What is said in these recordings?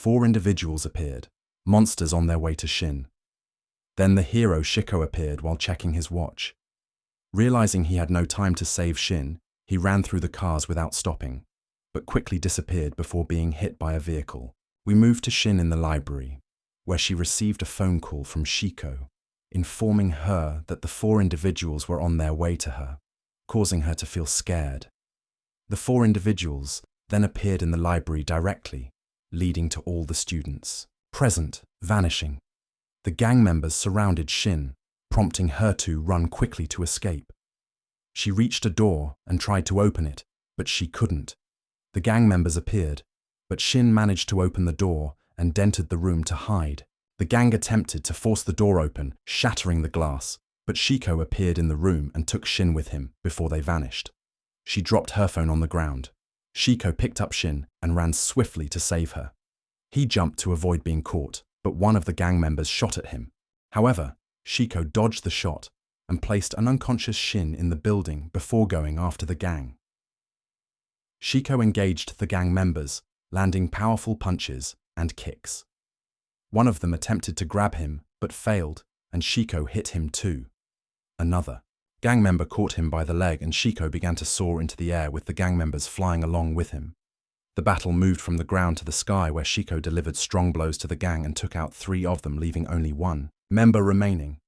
4 individuals appeared, monsters on their way to Shin. Then the hero Shiko appeared while checking his watch. Realizing he had no time to save Shin, he ran through the cars without stopping, but quickly disappeared before being hit by a vehicle. We moved to Shin in the library, where she received a phone call from Shiko, informing her that the 4 individuals were on their way to her, causing her to feel scared. The 4 individuals then appeared in the library directly, leading to all the students present vanishing. The gang members surrounded Shin, prompting her to run quickly to escape. She reached a door and tried to open it, but she couldn't. The gang members appeared, but Shin managed to open the door and entered the room to hide. The gang attempted to force the door open, shattering the glass, but Shiko appeared in the room and took Shin with him before they vanished. She dropped her phone on the ground. Shiko picked up Shin and ran swiftly to save her. He jumped to avoid being caught, but one of the gang members shot at him. However, Shiko dodged the shot and placed an unconscious Shin in the building before going after the gang. Shiko engaged the gang members, landing powerful punches and kicks. One of them attempted to grab him, but failed, and Shiko hit him too. Another gang member caught him by the leg and Shiko began to soar into the air with the gang members flying along with him. The battle moved from the ground to the sky where Shiko delivered strong blows to the gang and took out 3 of them, leaving only 1 member remaining.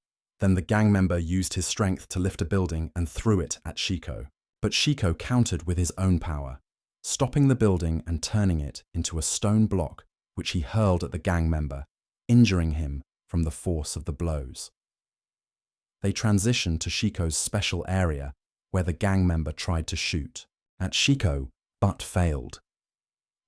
Then the gang member used his strength to lift a building and threw it at Shiko. But Shiko countered with his own power, stopping the building and turning it into a stone block, which he hurled at the gang member, injuring him from the force of the blows. They transitioned to Shiko's special area, where the gang member tried to shoot at Shiko, but failed.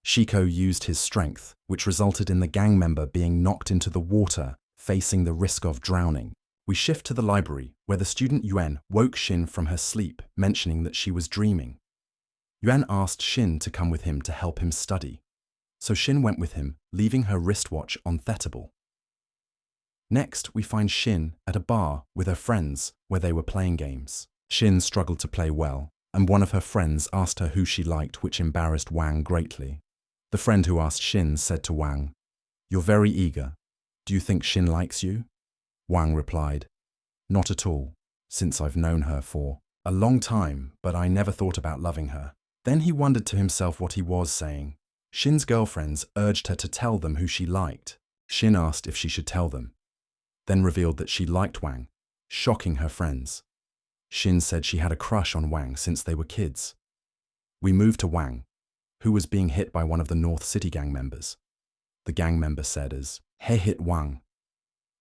Shiko used his strength, which resulted in the gang member being knocked into the water, facing the risk of drowning. We shift to the library, where the student Yuan woke Shin from her sleep, mentioning that she was dreaming. Yuan asked Shin to come with him to help him study, so Shin went with him, leaving her wristwatch on Thetable. Next, we find Shin at a bar with her friends, where they were playing games. Shin struggled to play well, and one of her friends asked her who she liked, which embarrassed Wang greatly. The friend who asked Shin said to Wang, "You're very eager. Do you think Shin likes you?" Wang replied, "Not at all, since I've known her for a long time, but I never thought about loving her." Then he wondered to himself what he was saying. Shin's girlfriends urged her to tell them who she liked. Shin asked if she should tell them, then revealed that she liked Wang, shocking her friends. Shin said she had a crush on Wang since they were kids. We moved to Wang, who was being hit by one of the North City gang members. The gang member said as, "He hit Wang.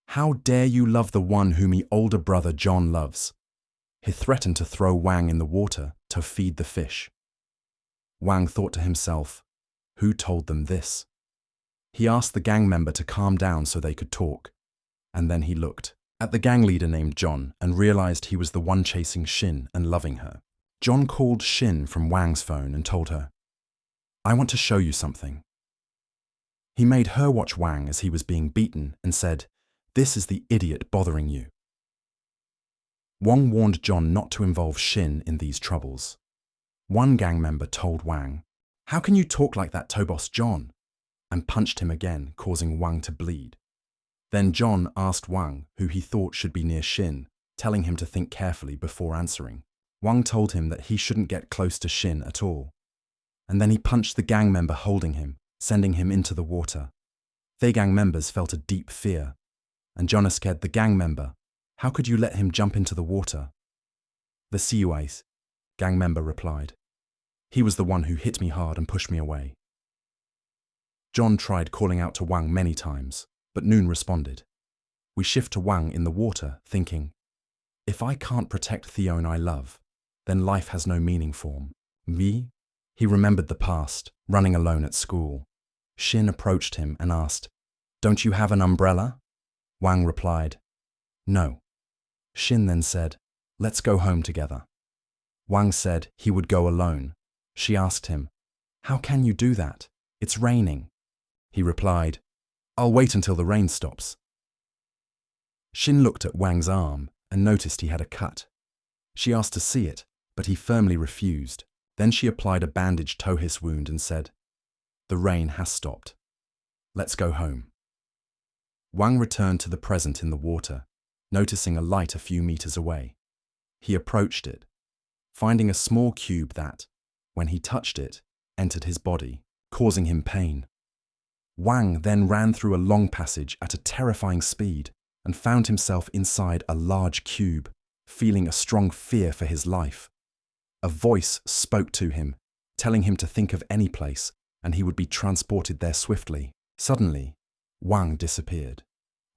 How dare you love the one whom your older brother John loves?" He threatened to throw Wang in the water to feed the fish. Wang thought to himself, who told them this? He asked the gang member to calm down so they could talk, and then he looked at the gang leader named John and realized he was the one chasing Shin and loving her. John called Shin from Wang's phone and told her, "I want to show you something." He made her watch Wang as he was being beaten and said, "This is the idiot bothering you." Wang warned John not to involve Shin in these troubles. One gang member told Wang, "How can you talk like that, Toboss John?" and punched him again, causing Wang to bleed. Then John asked Wang who he thought should be near Shin, telling him to think carefully before answering. Wang told him that he shouldn't get close to Shin at all. And then he punched the gang member holding him, sending him into the water. They gang members felt a deep fear, and John scared the gang member. "How could you let him jump into the water?" "The CUA's," gang member replied. "He was the one who hit me hard and pushed me away." John tried calling out to Wang many times, but Noon responded. We shift to Wang in the water, thinking, if I can't protect the Yona I love, then life has no meaning for me. He remembered the past, running alone at school. Shin approached him and asked, "Don't you have an umbrella?" Wang replied, "No." Shin then said, "Let's go home together." Wang said he would go alone. She asked him, "How can you do that? It's raining." He replied, "I'll wait until the rain stops." Shin looked at Wang's arm and noticed he had a cut. She asked to see it, but he firmly refused. Then she applied a bandage to his wound and said, "The rain has stopped." Let's go home. Wang returned to the present in the water, noticing a light a few meters away. He approached it, finding a small cube that, when he touched it, entered his body, causing him pain. Wang then ran through a long passage at a terrifying speed and found himself inside a large cube, feeling a strong fear for his life. A voice spoke to him, telling him to think of any place, and he would be transported there swiftly. Suddenly, Wang disappeared,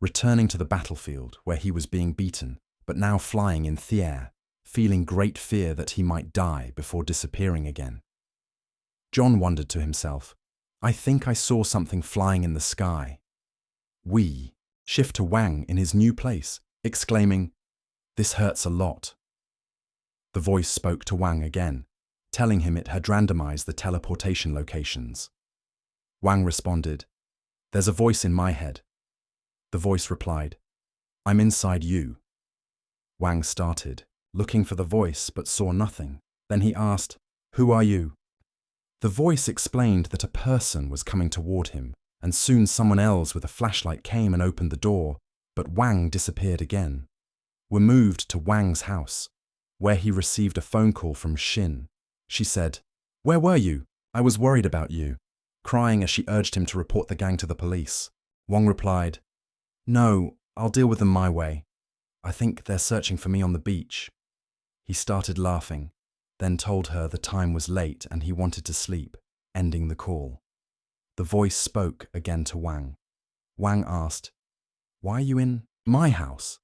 returning to the battlefield where he was being beaten, but now flying in the air, feeling great fear that he might die before disappearing again. John wondered to himself, I think I saw something flying in the sky. We shift to Wang in his new place, exclaiming, This hurts a lot. The voice spoke to Wang again, telling him it had randomized the teleportation locations. Wang responded, There's a voice in my head. The voice replied, I'm inside you. Wang started, looking for the voice but saw nothing. Then he asked, Who are you? The voice explained that a person was coming toward him, and soon someone else with a flashlight came and opened the door, but Wang disappeared again. We moved to Wang's house, where he received a phone call from Shin. She said, Where were you? I was worried about you, crying as she urged him to report the gang to the police. Wang replied, No, I'll deal with them my way. I think they're searching for me on the beach. He started laughing, then told her the time was late and he wanted to sleep, ending the call. The voice spoke again to Wang. Wang asked, Why are you in my house?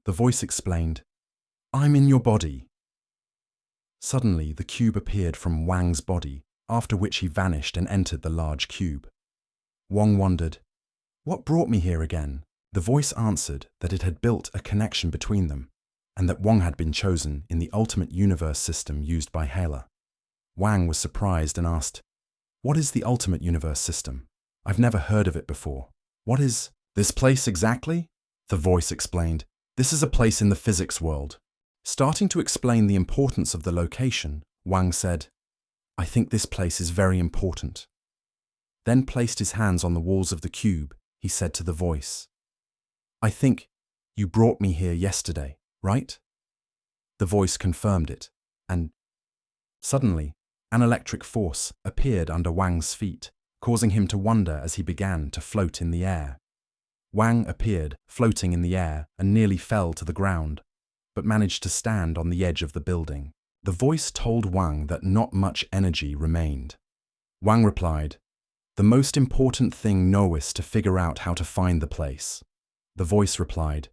The voice explained, I'm in your body. Suddenly, the cube appeared from Wang's body, after which he vanished and entered the large cube. Wang wondered, What brought me here again? The voice answered that it had built a connection between them, and that Wang had been chosen in the ultimate universe system used by Hela. Wang was surprised and asked, What is the ultimate universe system? I've never heard of it before. What is this place exactly? The voice explained, This is a place in the physics world. Starting to explain the importance of the location, Wang said, I think this place is very important. Then placed his hands on the walls of the cube, he said to the voice, I think you brought me here yesterday, right? The voice confirmed it, and suddenly, an electric force appeared under Wang's feet, causing him to wonder as he began to float in the air. Wang appeared floating in the air and nearly fell to the ground, but managed to stand on the edge of the building. The voice told Wang that not much energy remained. Wang replied, The most important thing knowest to figure out how to find the place. The voice replied,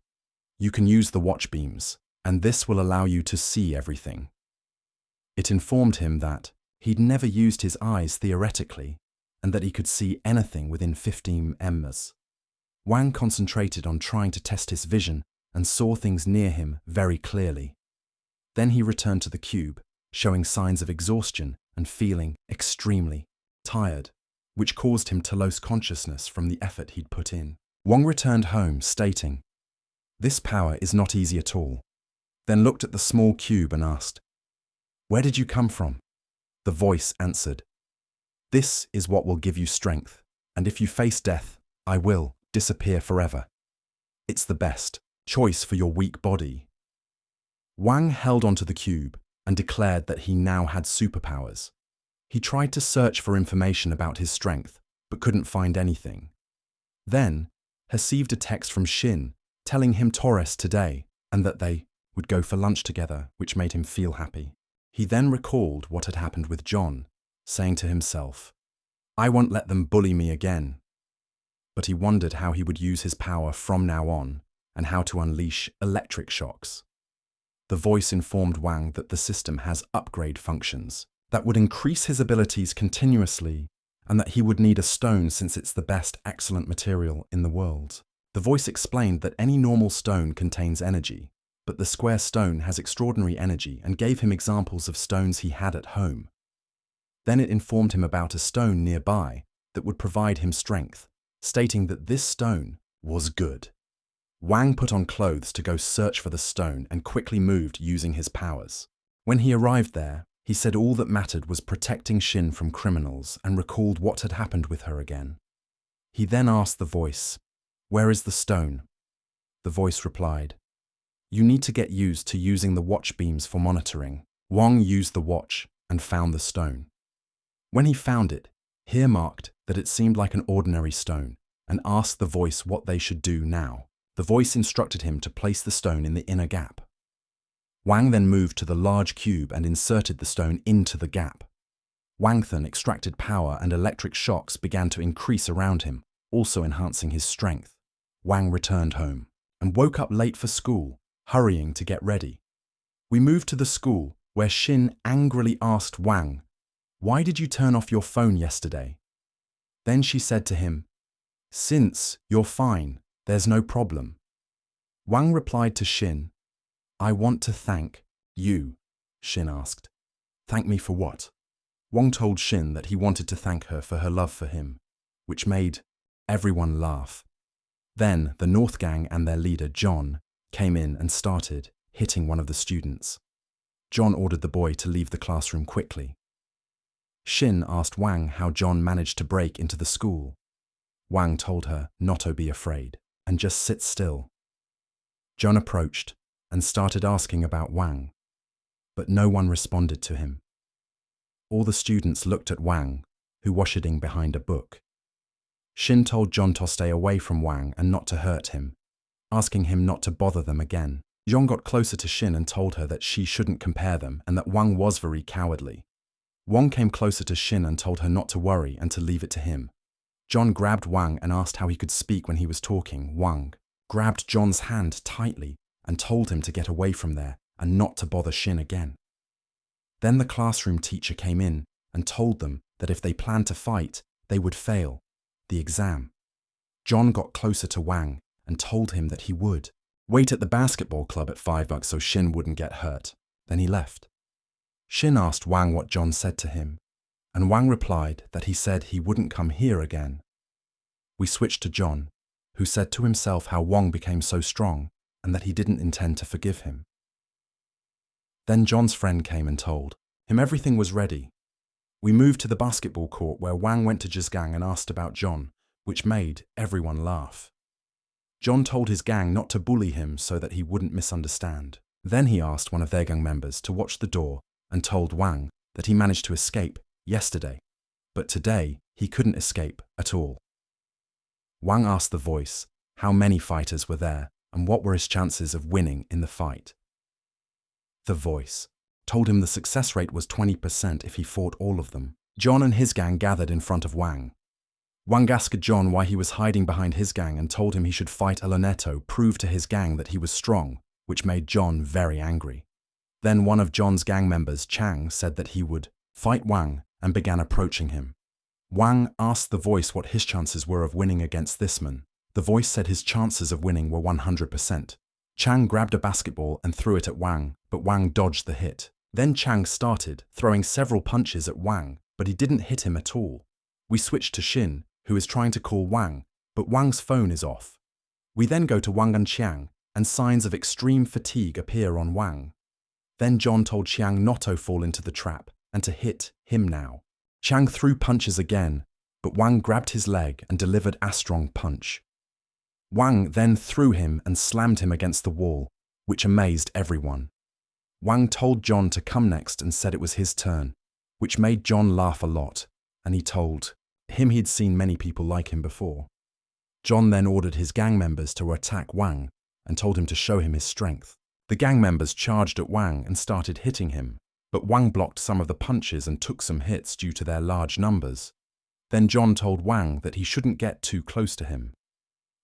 You can use the watch beams, and this will allow you to see everything. It informed him that he'd never used his eyes theoretically, and that he could see anything within 15 ms. Wang concentrated on trying to test his vision and saw things near him very clearly. Then he returned to the cube, showing signs of exhaustion and feeling extremely tired, which caused him to lose consciousness from the effort he'd put in. Wang returned home, stating, This power is not easy at all. Then looked at the small cube and asked, Where did you come from? The voice answered, This is what will give you strength, and if you face death, I will disappear forever. It's the best choice for your weak body. Wang held onto the cube and declared that he now had superpowers. He tried to search for information about his strength, but couldn't find anything. Then, received a text from Shin telling him Torres today and that they would go for lunch together, which made him feel happy. He then recalled what had happened with John, saying to himself, I won't let them bully me again. But he wondered how he would use his power from now on and how to unleash electric shocks. The voice informed Wang that the system has upgrade functions that would increase his abilities continuously and that he would need a stone since it's the best excellent material in the world. The voice explained that any normal stone contains energy, but the square stone has extraordinary energy and gave him examples of stones he had at home. Then it informed him about a stone nearby that would provide him strength, stating that this stone was good. Wang put on clothes to go search for the stone and quickly moved using his powers. When he arrived there, he said all that mattered was protecting Shin from criminals and recalled what had happened with her again. He then asked the voice, "Where is the stone?" The voice replied, "You need to get used to using the watch beams for monitoring." Wang used the watch and found the stone. When he found it, he remarked that it seemed like an ordinary stone and asked the voice what they should do now. The voice instructed him to place the stone in the inner gap. Wang then moved to the large cube and inserted the stone into the gap. Wang then extracted power and electric shocks began to increase around him, also enhancing his strength. Wang returned home and woke up late for school, hurrying to get ready. We moved to the school where Shin angrily asked Wang, "Why did you turn off your phone yesterday?" Then she said to him, "Since you're fine, there's no problem." Wang replied to Shin, "I want to thank you." Shin asked, "Thank me for what?" Wang told Shin that he wanted to thank her for her love for him, which made everyone laugh. Then the North Gang and their leader, John, came in and started hitting one of the students. John ordered the boy to leave the classroom quickly. Shin asked Wang how John managed to break into the school. Wang told her not to be afraid and just sit still. John approached and started asking about Wang, but no one responded to him. All the students looked at Wang, who was sitting behind a book. Shin told John to stay away from Wang and not to hurt him, asking him not to bother them again. John got closer to Shin and told her that she shouldn't compare them and that Wang was very cowardly. Wang came closer to Shin and told her not to worry and to leave it to him. John grabbed Wang and asked how he could speak when he was talking. Wang grabbed John's hand tightly and told him to get away from there and not to bother Shin again. Then the classroom teacher came in and told them that if they planned to fight, they would fail the exam. John got closer to Wang and told him that he would wait at the basketball club at $5 so Shin wouldn't get hurt. Then he left. Shin asked Wang what John said to him, and Wang replied that he said he wouldn't come here again. We switched to John, who said to himself how Wang became so strong and that he didn't intend to forgive him. Then John's friend came and told him everything was ready. We moved to the basketball court where Wang went to his gang and asked about John, which made everyone laugh. John told his gang not to bully him so that he wouldn't misunderstand. Then he asked one of their gang members to watch the door and told Wang that he managed to escape yesterday, but today he couldn't escape at all. Wang asked the voice how many fighters were there and what were his chances of winning in the fight. The voice told him the success rate was 20% if he fought all of them. John and his gang gathered in front of Wang. Wang asked John why he was hiding behind his gang and told him he should fight Aloneto, prove to his gang that he was strong, which made John very angry. Then one of John's gang members, Chang, said that he would fight Wang and began approaching him. Wang asked the voice what his chances were of winning against this man. The voice said his chances of winning were 100%. Chang grabbed a basketball and threw it at Wang, but Wang dodged the hit. Then Chang started throwing several punches at Wang, but he didn't hit him at all. We switched to Shin, who is trying to call Wang, but Wang's phone is off. We then go to Wang and Chiang, and signs of extreme fatigue appear on Wang. Then John told Chiang not to fall into the trap and to hit him now. Chiang threw punches again, but Wang grabbed his leg and delivered a strong punch. Wang then threw him and slammed him against the wall, which amazed everyone. Wang told John to come next and said it was his turn, which made John laugh a lot, and he told him he'd seen many people like him before. John then ordered his gang members to attack Wang and told him to show him his strength. The gang members charged at Wang and started hitting him, but Wang blocked some of the punches and took some hits due to their large numbers. Then John told Wang that he shouldn't get too close to him.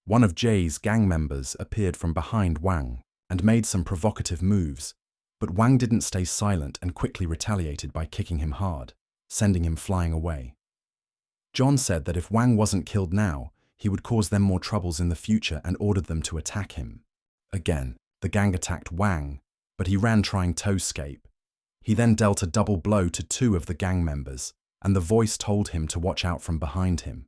One of Jay's gang members appeared from behind Wang and made some provocative moves, but Wang didn't stay silent and quickly retaliated by kicking him hard, sending him flying away. John said that if Wang wasn't killed now, he would cause them more troubles in the future and ordered them to attack him. Again, the gang attacked Wang, but he ran trying to escape. He then dealt a double blow to two of the gang members, and the voice told him to watch out from behind him.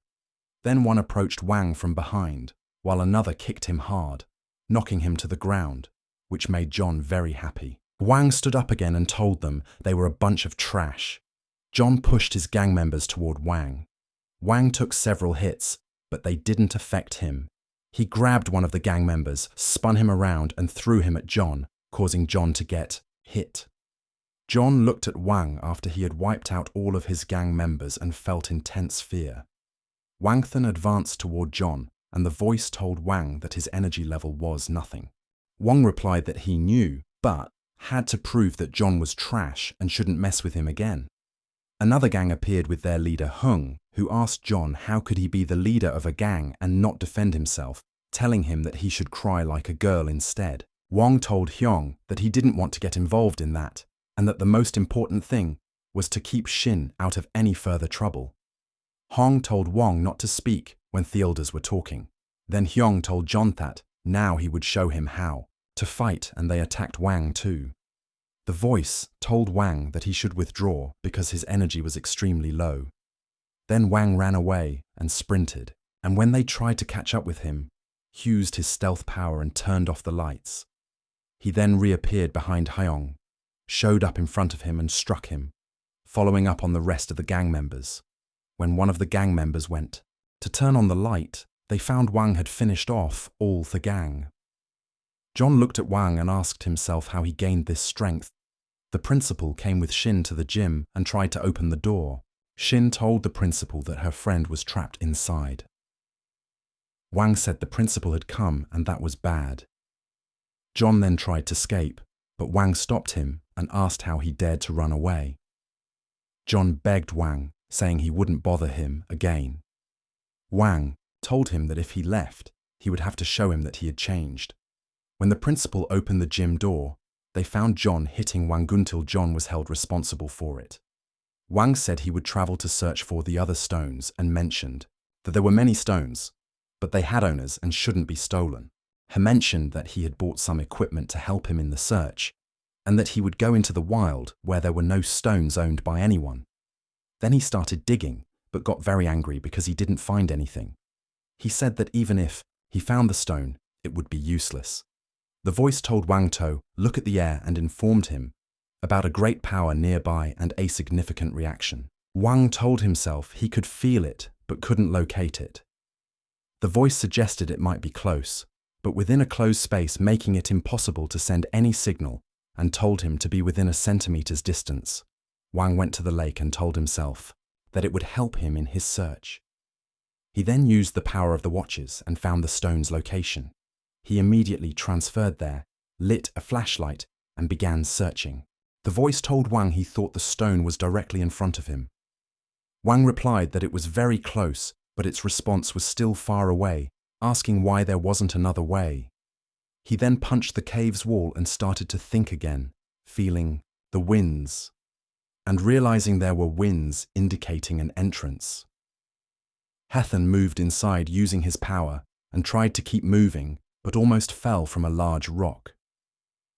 Then one approached Wang from behind, while another kicked him hard, knocking him to the ground, which made John very happy. Wang stood up again and told them they were a bunch of trash. John pushed his gang members toward Wang. Wang took several hits, but they didn't affect him. He grabbed one of the gang members, spun him around, and threw him at John, causing John to get hit. John looked at Wang after he had wiped out all of his gang members and felt intense fear. Wang then advanced toward John, and the voice told Wang that his energy level was nothing. Wang replied that he knew, but had to prove that John was trash and shouldn't mess with him again. Another gang appeared with their leader Hung, who asked John how could he be the leader of a gang and not defend himself, telling him that he should cry like a girl instead. Wang told Hyung that he didn't want to get involved in that, and that the most important thing was to keep Shin out of any further trouble. Hong told Wang not to speak when the elders were talking. Then Hyung told John that now he would show him how to fight, and they attacked Wang too. The voice told Wang that he should withdraw because his energy was extremely low. Then Wang ran away and sprinted, and when they tried to catch up with him, he used his stealth power and turned off the lights. He then reappeared behind Hyung, showed up in front of him and struck him, following up on the rest of the gang members. When one of the gang members went to turn on the light, they found Wang had finished off all the gang. John looked at Wang and asked himself how he gained this strength. The principal came with Shin to the gym and tried to open the door. Shin told the principal that her friend was trapped inside. Wang said the principal had come and that was bad. John then tried to escape, but Wang stopped him and asked how he dared to run away. John begged Wang, saying he wouldn't bother him again. Wang told him that if he left, he would have to show him that he had changed. When the principal opened the gym door, they found John hitting Wang until John was held responsible for it. Wang said he would travel to search for the other stones and mentioned that there were many stones, but they had owners and shouldn't be stolen. He mentioned that he had bought some equipment to help him in the search, and that he would go into the wild where there were no stones owned by anyone. Then he started digging, but got very angry because he didn't find anything. He said that even if he found the stone, it would be useless. The voice told Wang to look at the air and informed him about a great power nearby and a significant reaction. Wang told himself he could feel it but couldn't locate it. The voice suggested it might be close, but within a closed space, making it impossible to send any signal, and told him to be within a centimeter's distance. Wang went to the lake and told himself that it would help him in his search. He then used the power of the watches and found the stone's location. He immediately transferred there, lit a flashlight, and began searching. The voice told Wang he thought the stone was directly in front of him. Wang replied that it was very close, but its response was still far away, asking why there wasn't another way. He then punched the cave's wall and started to think again, feeling the winds, and realizing there were winds indicating an entrance. Hethan moved inside using his power and tried to keep moving, but almost fell from a large rock.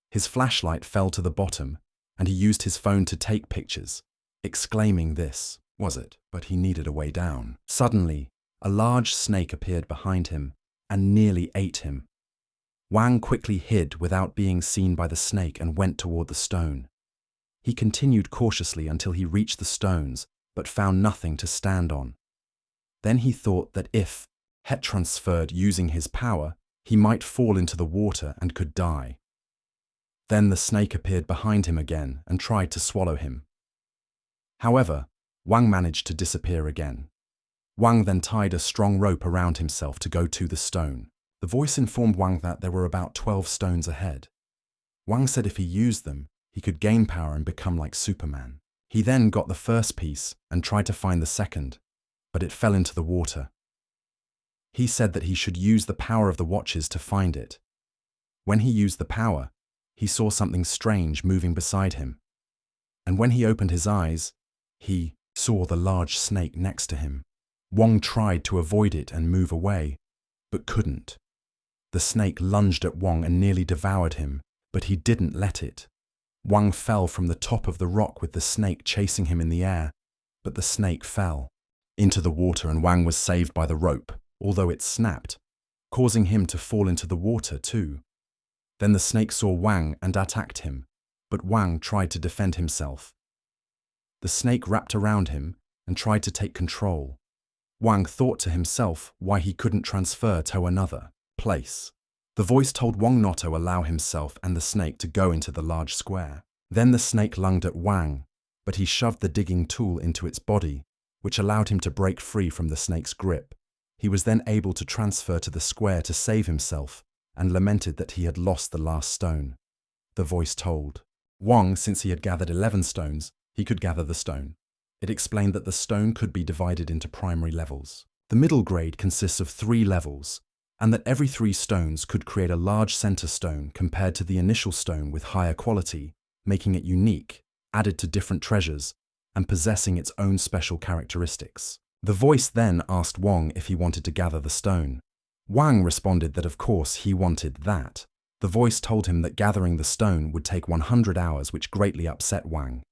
His flashlight fell to the bottom, and he used his phone to take pictures, exclaiming this was it, but he needed a way down. Suddenly, a large snake appeared behind him and nearly ate him. Wang quickly hid without being seen by the snake and went toward the stone. He continued cautiously until he reached the stones, but found nothing to stand on. Then he thought that if he transferred using his power, he might fall into the water and could die. Then the snake appeared behind him again and tried to swallow him. However, Wang managed to disappear again. Wang then tied a strong rope around himself to go to the stone. The voice informed Wang that there were about 12 stones ahead. Wang said if he used them, he could gain power and become like Superman. He then got the first piece and tried to find the second, but it fell into the water. He said that he should use the power of the watches to find it. When he used the power, he saw something strange moving beside him. And when he opened his eyes, he saw the large snake next to him. Wang tried to avoid it and move away, but couldn't. The snake lunged at Wang and nearly devoured him, but he didn't let it. Wang fell from the top of the rock with the snake chasing him in the air, but the snake fell into the water and Wang was saved by the rope, although it snapped, causing him to fall into the water too. Then the snake saw Wang and attacked him, but Wang tried to defend himself. The snake wrapped around him and tried to take control. Wang thought to himself why he couldn't transfer to another place. The voice told Wang not to allow himself and the snake to go into the large square. Then the snake lunged at Wang, but he shoved the digging tool into its body, which allowed him to break free from the snake's grip. He was then able to transfer to the square to save himself and lamented that he had lost the last stone. The voice told Wang, since he had gathered 11 stones, he could gather the stone. It explained that the stone could be divided into primary levels. The middle grade consists of 3 levels, and that every 3 stones could create a large center stone compared to the initial stone with higher quality, making it unique, added to different treasures, and possessing its own special characteristics. The voice then asked Wang if he wanted to gather the stone. Wang responded that of course he wanted that. The voice told him that gathering the stone would take 100 hours, which greatly upset Wang.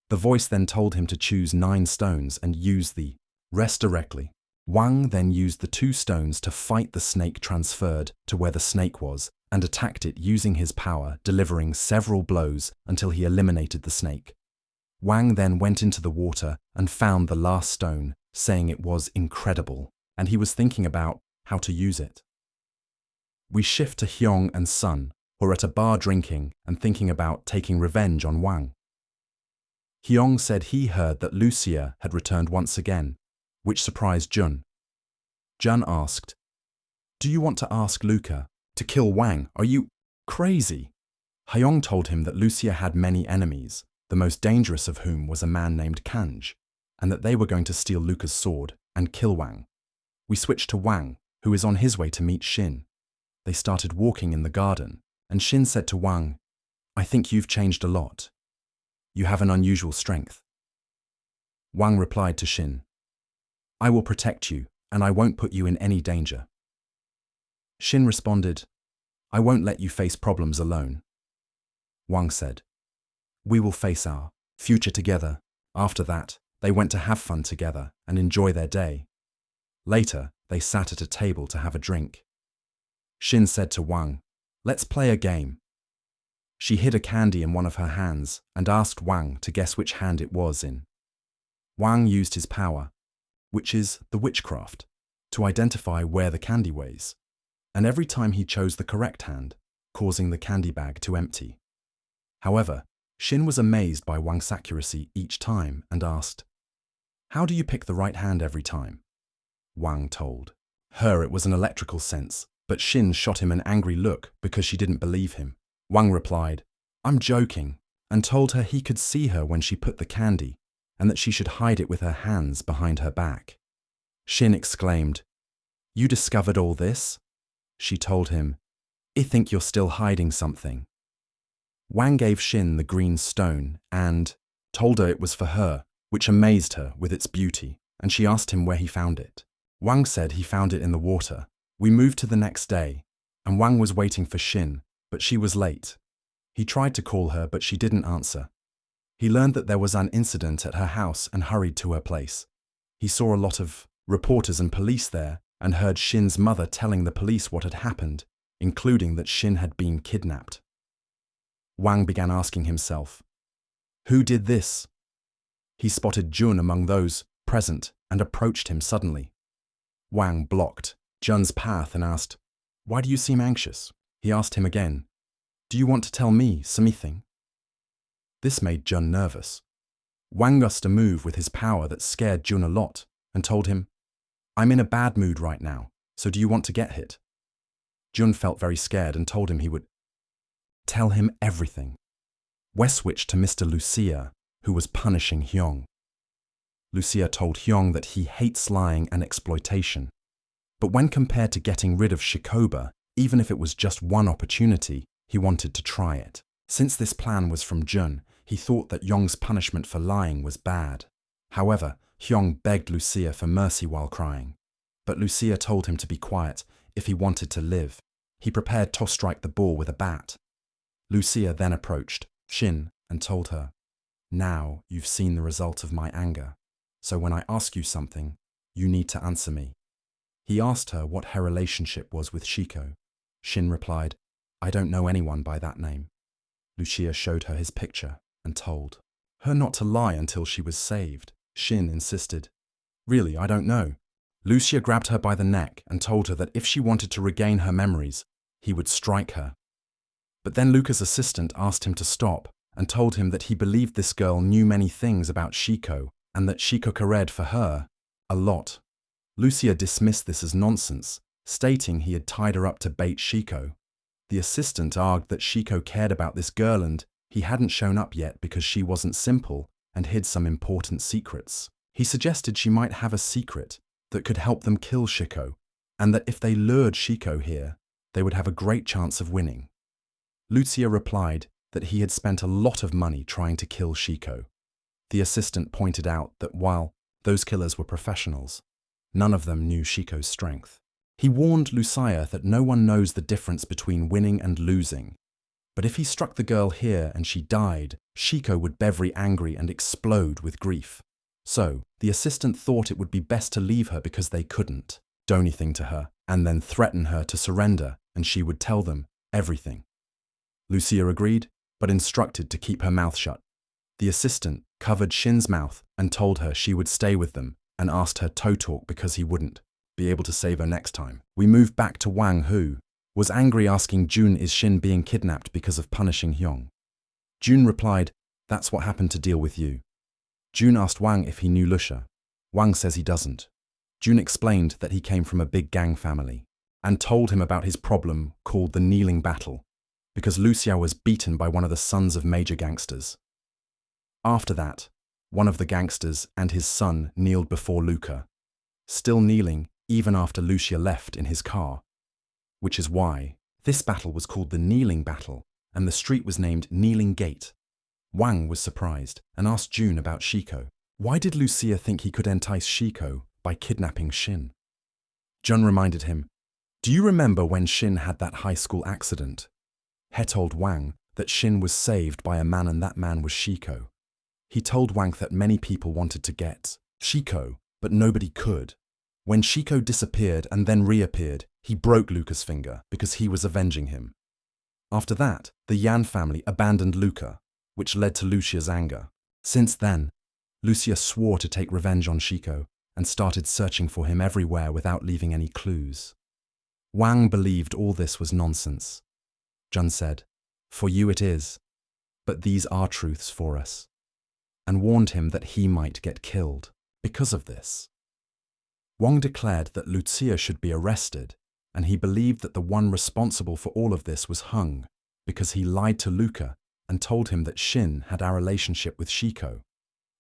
The voice then told him to choose 9 stones and use the rest directly. Wang then used the 2 stones to fight the snake transferred to where the snake was and attacked it using his power, delivering several blows until he eliminated the snake. Wang then went into the water and found the last stone, saying it was incredible, and he was thinking about how to use it. We shift to Hyung and Sun, who are at a bar drinking and thinking about taking revenge on Wang. Hyung said he heard that Lucia had returned once again, which surprised Jun. Jun asked, "Do you want to ask Luca to kill Wang? Are you crazy?" Hyung told him that Lucia had many enemies, the most dangerous of whom was a man named Kanj, and that they were going to steal Luca's sword and kill Wang. We switched to Wang, who is on his way to meet Shin. They started walking in the garden, and Shin said to Wang, "I think you've changed a lot. You have an unusual strength." Wang replied to Shin, "I will protect you, and I won't put you in any danger." Shin responded, "I won't let you face problems alone." Wang said, "We will face our future together." After that, they went to have fun together and enjoy their day. Later, they sat at a table to have a drink. Shin said to Wang, "Let's play a game." She hid a candy in one of her hands and asked Wang to guess which hand it was in. Wang used his power, which is the witchcraft, to identify where the candy weighs, and every time he chose the correct hand, causing the candy bag to empty. However, Shin was amazed by Wang's accuracy each time and asked, "How do you pick the right hand every time?" Wang told her it was an electrical sense, but Shin shot him an angry look because she didn't believe him. Wang replied, "I'm joking," and told her he could see her when she put the candy and that she should hide it with her hands behind her back. Shin exclaimed, "You discovered all this?" She told him, "I think you're still hiding something." Wang gave Shin the green stone and told her it was for her, which amazed her with its beauty, and she asked him where he found it. Wang said he found it in the water. We moved to the next day, and Wang was waiting for Shin, but she was late. He tried to call her, but she didn't answer. He learned that there was an incident at her house and hurried to her place. He saw a lot of reporters and police there and heard Shin's mother telling the police what had happened, including that Shin had been kidnapped. Wang began asking himself, "Who did this?" He spotted Jun among those present and approached him suddenly. Wang blocked Jun's path and asked, "Why do you seem anxious?" He asked him again, "Do you want to tell me something?" This made Jun nervous. Wang gushed a move with his power that scared Jun a lot and told him, "I'm in a bad mood right now, so do you want to get hit?" Jun felt very scared and told him he would tell him everything. We switched to Mr. Lucia, who was punishing Hyung. Lucia told Hyung that he hates lying and exploitation. But when compared to getting rid of Shikoba, even if it was just one opportunity, he wanted to try it. Since this plan was from Jun, he thought that Hyung's punishment for lying was bad. However, Hyung begged Lucia for mercy while crying. But Lucia told him to be quiet if he wanted to live. He prepared to strike the ball with a bat. Lucia then approached Shin and told her, "Now you've seen the result of my anger, so when I ask you something, you need to answer me." He asked her what her relationship was with Shiko. Shin replied, "I don't know anyone by that name." Lucia showed her his picture and told her not to lie until she was saved. Shin insisted, "Really, I don't know. Lucia grabbed her by the neck and told her that if she wanted to regain her memories, he would strike her. But then Luca's assistant asked him to stop and told him that he believed this girl knew many things about Shiko and that Shiko cared for her a lot. Lucia dismissed this as nonsense, stating he had tied her up to bait Shiko. The assistant argued that Shiko cared about this girl and he hadn't shown up yet because she wasn't simple and hid some important secrets. He suggested she might have a secret that could help them kill Shiko, and that if they lured Shiko here, they would have a great chance of winning. Lucia replied that he had spent a lot of money trying to kill Shiko. The assistant pointed out that while those killers were professionals, none of them knew Shiko's strength. He warned Lucia that no one knows the difference between winning and losing, but if he struck the girl here and she died, Shiko would be very angry and explode with grief. So, the assistant thought it would be best to leave her because they couldn't do anything to her, and then threaten her to surrender, and she would tell them everything. Lucia agreed, but instructed to keep her mouth shut. The assistant covered Shin's mouth and told her she would stay with them, and asked her to talk because he wouldn't be able to save her next time. We moved back to Wang, who was angry, asking Jun, is Shin being kidnapped because of punishing Hyung? Jun replied, that's what happened to deal with you. Jun asked Wang if he knew Lucia. Wang says he doesn't. Jun explained that he came from a big gang family and told him about his problem called the kneeling battle because Lucia was beaten by one of the sons of major gangsters. After that, one of the gangsters and his son kneeled before Luca, still kneeling even after Lucia left in his car, which is why this battle was called the kneeling battle and the street was named Kneeling Gate. Wang was surprised and asked Jun about Shiko. Why did Lucia think he could entice Shiko by kidnapping Shin? Jun reminded him, do you remember when Shin had that high school accident? He told Wang that Shin was saved by a man and that man was Shiko. He told Wang that many people wanted to get Shiko, but nobody could. When Shiko disappeared and then reappeared, he broke Luca's finger because he was avenging him. After that, the Yan family abandoned Luca, which led to Lucia's anger. Since then, Lucia swore to take revenge on Shiko and started searching for him everywhere without leaving any clues. Wang believed all this was nonsense. Jun said, for you it is, but these are truths for us, and warned him that he might get killed because of this. Wang declared that Lucia should be arrested, and he believed that the one responsible for all of this was Hung, because he lied to Luca and told him that Shin had our relationship with Shiko.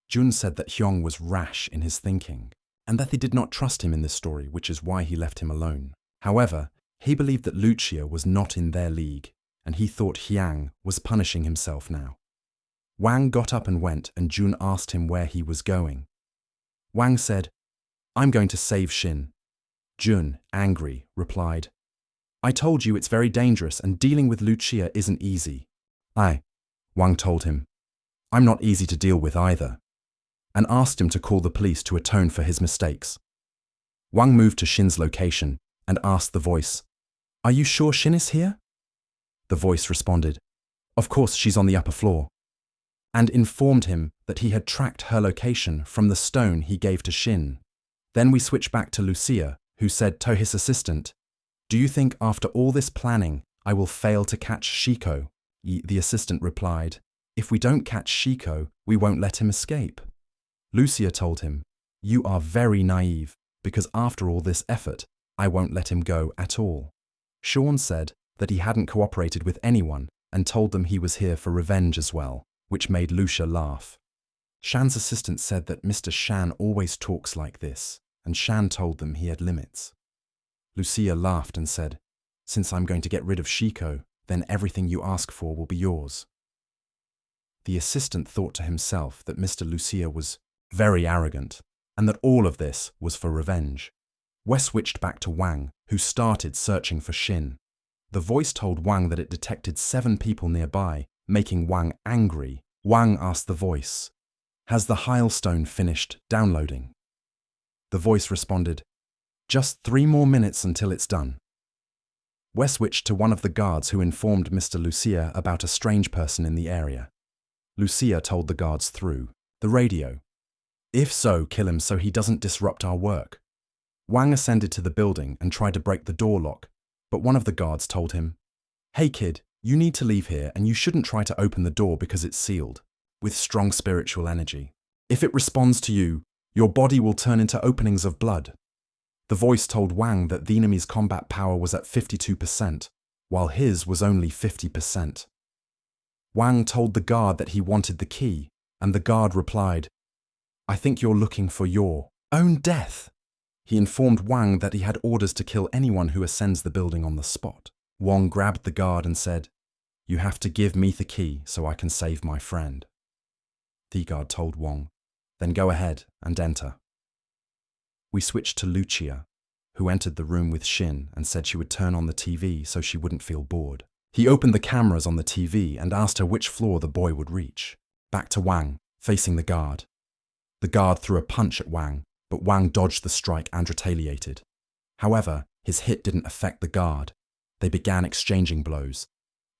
Jun said that Hyung was rash in his thinking, and that they did not trust him in this story, which is why he left him alone. However, he believed that Lucia was not in their league, and he thought Hyang was punishing himself now. Wang got up and went, and Jun asked him where he was going. Wang said, I'm going to save Shin. Jun, angry, replied, I told you it's very dangerous and dealing with Lucia isn't easy. Wang told him, I'm not easy to deal with either, and asked him to call the police to atone for his mistakes. Wang moved to Shin's location and asked the voice, are you sure Shin is here? The voice responded, of course she's on the upper floor, and informed him that he had tracked her location from the stone he gave to Shin. Then we switched back to Lucia, who said to his assistant, do you think after all this planning I will fail to catch Shiko? The assistant replied, if we don't catch Shiko, we won't let him escape. Lucia told him, you are very naive, because after all this effort, I won't let him go at all. Sean said that he hadn't cooperated with anyone and told them he was here for revenge as well, which made Lucia laugh. Shan's assistant said that Mr. Shan always talks like this, and Shan told them he had limits. Lucia laughed and said, since I'm going to get rid of Shiko, then everything you ask for will be yours. The assistant thought to himself that Mr. Lucia was very arrogant, and that all of this was for revenge. Wes switched back to Wang, who started searching for Shin. The voice told Wang that it detected 7 people nearby, making Wang angry. Wang asked the voice, has the Heilstone finished downloading? The voice responded, just 3 more minutes until it's done. Wes switched to one of the guards who informed Mr. Lucia about a strange person in the area. Lucia told the guards through the radio, if so, kill him so he doesn't disrupt our work. Wang ascended to the building and tried to break the door lock, but one of the guards told him, "Hey kid, you need to leave here and you shouldn't try to open the door because it's sealed with strong spiritual energy. If it responds to you, your body will turn into openings of blood." The voice told Wang that the enemy's combat power was at 52%, while his was only 50%. Wang told the guard that he wanted the key, and the guard replied, "I think you're looking for your own death." He informed Wang that he had orders to kill anyone who ascends the building on the spot. Wang grabbed the guard and said, "You have to give me the key so I can save my friend." The guard told Wang, "Then go ahead and enter." We switched to Lucia, who entered the room with Shin and said she would turn on the TV so she wouldn't feel bored. He opened the cameras on the TV and asked her which floor the boy would reach. Back to Wang, facing the guard. The guard threw a punch at Wang, but Wang dodged the strike and retaliated. However, his hit didn't affect the guard. They began exchanging blows,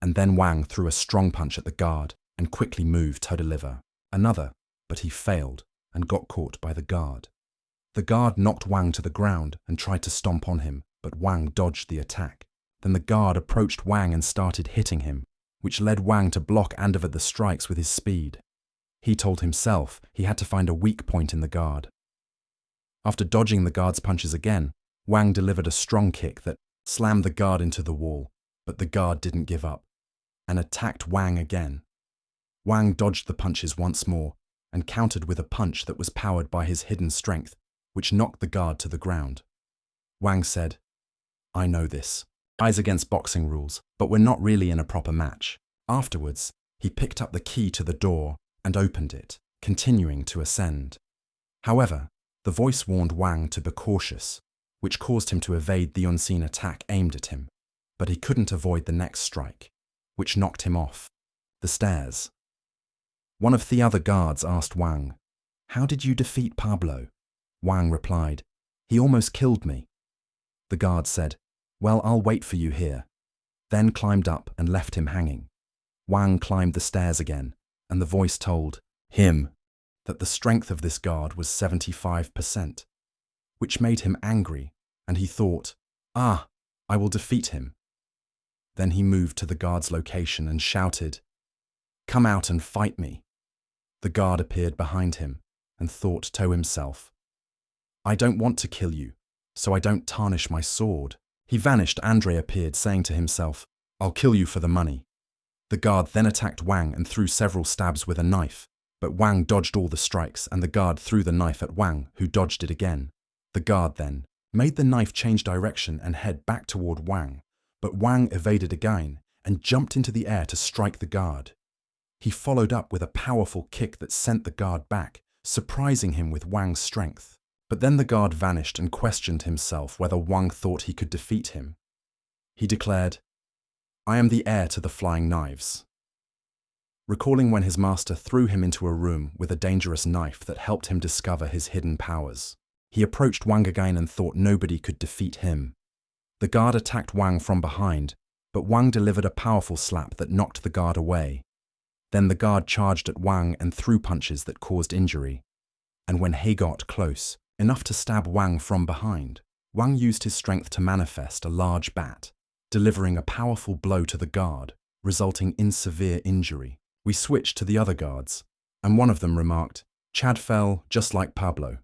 and then Wang threw a strong punch at the guard and quickly moved to deliver another, but he failed and got caught by the guard. The guard knocked Wang to the ground and tried to stomp on him, but Wang dodged the attack. Then the guard approached Wang and started hitting him, which led Wang to block and evade the strikes with his speed. He told himself he had to find a weak point in the guard. After dodging the guard's punches again, Wang delivered a strong kick that slammed the guard into the wall, but the guard didn't give up and attacked Wang again. Wang dodged the punches once more and countered with a punch that was powered by his hidden strength, which knocked the guard to the ground. Wang said, "I know this. Eyes against boxing rules, but we're not really in a proper match." Afterwards, he picked up the key to the door and opened it, continuing to ascend. However, the voice warned Wang to be cautious, which caused him to evade the unseen attack aimed at him, but he couldn't avoid the next strike, which knocked him off the stairs. One of the other guards asked Wang, "How did you defeat Pablo?" Wang replied, "He almost killed me." The guard said, "Well, I'll wait for you here," then climbed up and left him hanging. Wang climbed the stairs again, and the voice told him that the strength of this guard was 75%, which made him angry, and he thought, I will defeat him. Then he moved to the guard's location and shouted, "Come out and fight me." The guard appeared behind him and thought to himself, "I don't want to kill you, so I don't tarnish my sword." He vanished. Andre appeared, saying to himself, "I'll kill you for the money." The guard then attacked Wang and threw several stabs with a knife, but Wang dodged all the strikes and the guard threw the knife at Wang, who dodged it again. The guard then made the knife change direction and head back toward Wang, but Wang evaded again and jumped into the air to strike the guard. He followed up with a powerful kick that sent the guard back, surprising him with Wang's strength. But then the guard vanished and questioned himself whether Wang thought he could defeat him. He declared, "I am the heir to the flying knives," recalling when his master threw him into a room with a dangerous knife that helped him discover his hidden powers. He approached Wang again and thought nobody could defeat him. The guard attacked Wang from behind, but Wang delivered a powerful slap that knocked the guard away. Then the guard charged at Wang and threw punches that caused injury. And when he got close, enough to stab Wang from behind, Wang used his strength to manifest a large bat, delivering a powerful blow to the guard, resulting in severe injury. We switched to the other guards, and one of them remarked, "Chad fell just like Pablo."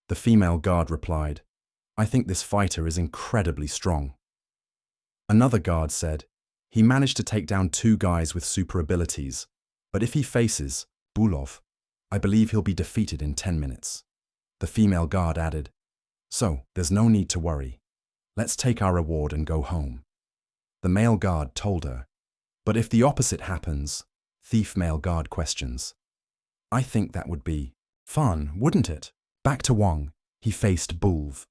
The female guard replied, "I think this fighter is incredibly strong." Another guard said, "He managed to take down 2 guys with super abilities, but if he faces Bulov, I believe he'll be defeated in 10 minutes. The female guard added, "So, there's no need to worry. Let's take our reward and go home." The male guard told her, "But if the opposite happens?" Thief male guard questions. "I think that would be fun, wouldn't it?" Back to Wang. He faced Bulv.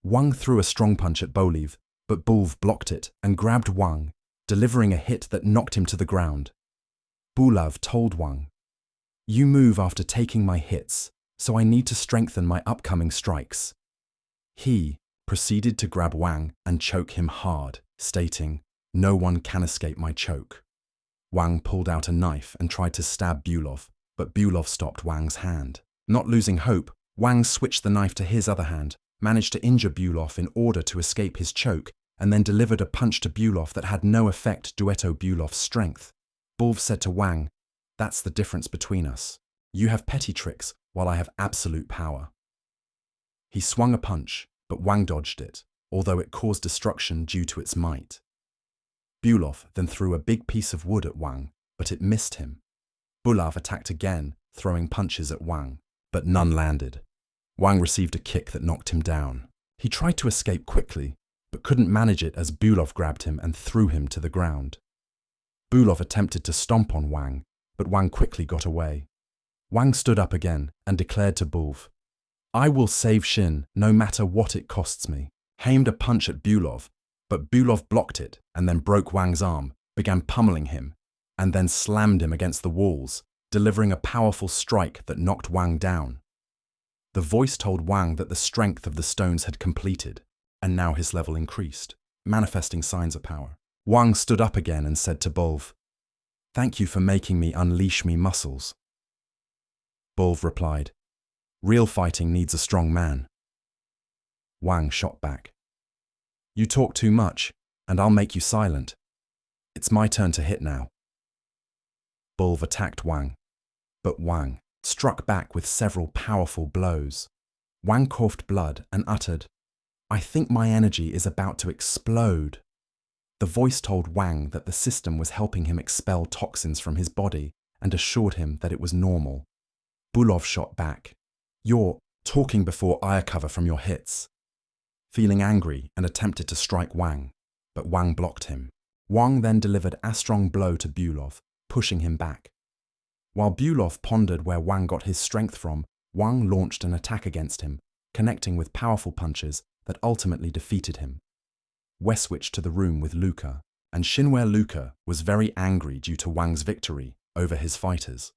Wang threw a strong punch at Boliv, but Bulv blocked it and grabbed Wang, delivering a hit that knocked him to the ground. Bulav told Wang, "You move after taking my hits, so I need to strengthen my upcoming strikes." He proceeded to grab Wang and choke him hard, stating, "No one can escape my choke." Wang pulled out a knife and tried to stab Bulov, but Bulov stopped Wang's hand. Not losing hope, Wang switched the knife to his other hand managed to injure Bulow in order to escape his choke, and then delivered a punch to Bulow that had no effect due to Bulow's strength. Bulv said to Wang, "That's the difference between us. You have petty tricks, while I have absolute power." He swung a punch, but Wang dodged it, although it caused destruction due to its might. Bulow then threw a big piece of wood at Wang, but it missed him. Bulow attacked again, throwing punches at Wang, but none landed. Wang received a kick that knocked him down. He tried to escape quickly, but couldn't manage it as Bulow grabbed him and threw him to the ground. Bulow attempted to stomp on Wang, but Wang quickly got away. Wang stood up again and declared to Bulv, "I will save Shin no matter what it costs me." Aimed a punch at Bulow, but Bulow blocked it and then broke Wang's arm, began pummeling him, and then slammed him against the walls, delivering a powerful strike that knocked Wang down. The voice told Wang that the strength of the stones had completed, and now his level increased, manifesting signs of power. Wang stood up again and said to Bulv, "Thank you for making me unleash me muscles." Bulv replied, "Real fighting needs a strong man." Wang shot back, "You talk too much, and I'll make you silent. It's my turn to hit now." Bulv attacked Wang, but Wang struck back with several powerful blows. Wang coughed blood and uttered, "I think my energy is about to explode." The voice told Wang that the system was helping him expel toxins from his body and assured him that it was normal. Bulow shot back, "You're talking before I recover from your hits," feeling angry and attempted to strike Wang, but Wang blocked him. Wang then delivered a strong blow to Bulow, pushing him back. While Bulow pondered where Wang got his strength from, Wang launched an attack against him, connecting with powerful punches that ultimately defeated him. We switched to the room with Luca, and Shinwei Luca was very angry due to Wang's victory over his fighters.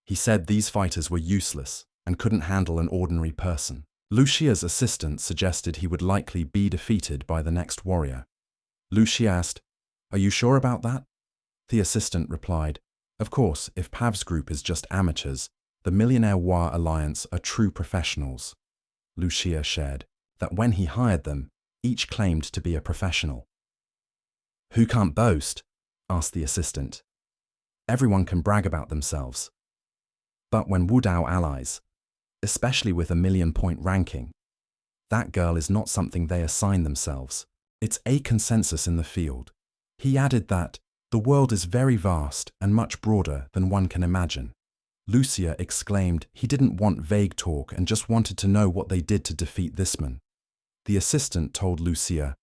He said these fighters were useless and couldn't handle an ordinary person. Lucia's assistant suggested he would likely be defeated by the next warrior. Lucia asked, "Are you sure about that?" The assistant replied, "Of course, if Pav's group is just amateurs, the Millionaire War Alliance are true professionals." Lucia shared that when he hired them, each claimed to be a professional. "Who can't boast?" asked the assistant. "Everyone can brag about themselves. But when Wudao allies, especially with a 1,000,000-point ranking, that girl is not something they assign themselves. It's a consensus in the field." He added that the world is very vast and much broader than one can imagine. Lucia exclaimed he didn't want vague talk and just wanted to know what they did to defeat this man. The assistant told Lucia,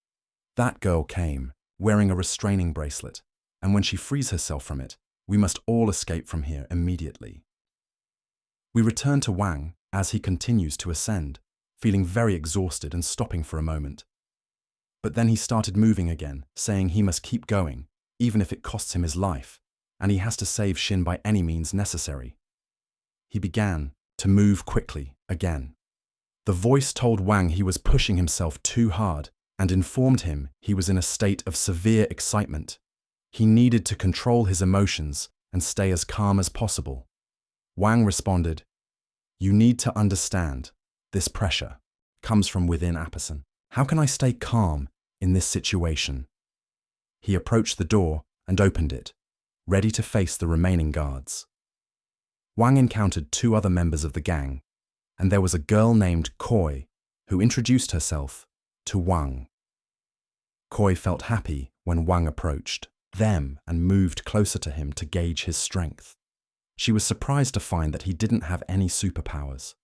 "That girl came, wearing a restraining bracelet, and when she frees herself from it, we must all escape from here immediately." We return to Wang as he continues to ascend, feeling very exhausted and stopping for a moment. But then he started moving again, saying he must keep going, even if it costs him his life, and he has to save Shin by any means necessary. He began to move quickly again. The voice told Wang he was pushing himself too hard and informed him he was in a state of severe excitement. He needed to control his emotions and stay as calm as possible. Wang responded, "You need to understand, this pressure comes from within Apperson. How can I stay calm in this situation?" He approached the door and opened it, ready to face the remaining guards. Wang encountered 2 other members of the gang, and there was a girl named Koi who introduced herself to Wang. Koi felt happy when Wang approached them and moved closer to him to gauge his strength. She was surprised to find that he didn't have any superpowers.